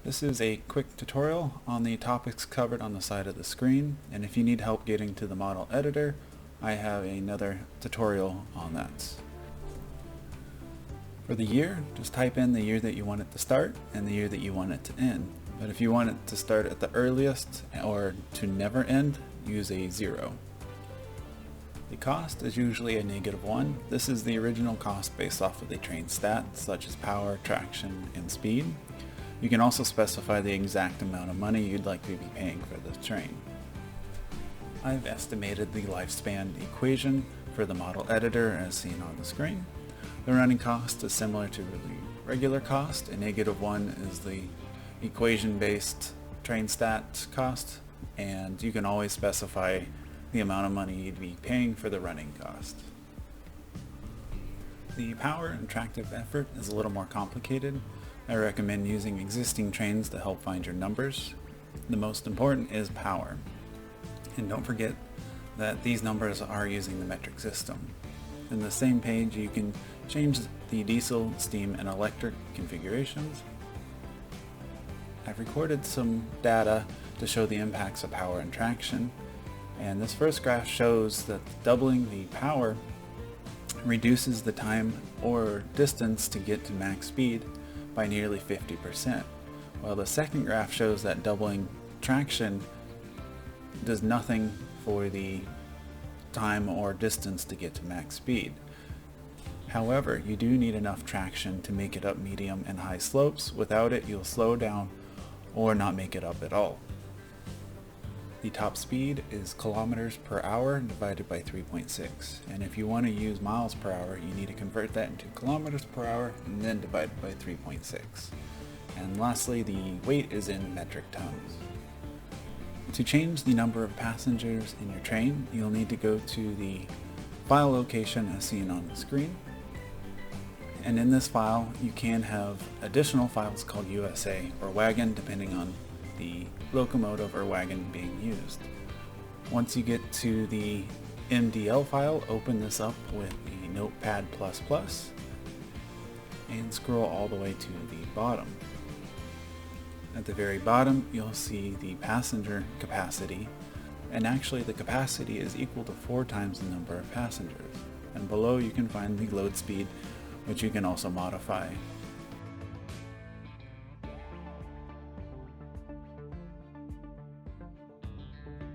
This is a quick tutorial on the topics covered on the side of the screen, and if you need help getting to the model editor, I have another tutorial on that. For the year, just type in the year that you want it to start and the year that you want it to end. But if you want it to start at the earliest or to never end, use a 0. The cost is usually a -1. This is the original cost based off of the train stats such as power, traction, and speed. You can also specify the exact amount of money you'd like to be paying for the train. I've estimated the lifespan equation for the model editor as seen on the screen. The running cost is similar to the regular cost. A -1 is the equation-based train stat cost, and you can always specify the amount of money you'd be paying for the running cost. The power and tractive effort is a little more complicated. I recommend using existing trains to help find your numbers. The most important is power. And don't forget that these numbers are using the metric system. In the same page you can change the diesel, steam, and electric configurations. I've recorded some data to show the impacts of power and traction, and this first graph shows that doubling the power reduces the time or distance to get to max speed by nearly 50%, while the second graph shows that doubling traction does nothing for the time or distance to get to max speed. However, you do need enough traction to make it up medium and high slopes. Without it, you'll slow down or not make it up at all. The top speed is kilometers per hour divided by 3.6, and if you want to use miles per hour, you need to convert that into kilometers per hour and then divide by 3.6. And lastly, the weight is in metric tons. To change the number of passengers in your train, you'll need to go to the file location as seen on the screen. And in this file, you can have additional files called USA or wagon, depending on the locomotive or wagon being used. Once you get to the MDL file, open this up with the Notepad++ and scroll all the way to the bottom. At the very bottom, you'll see the passenger capacity, and actually the capacity is equal to 4 times the number of passengers. And below you can find the load speed, which you can also modify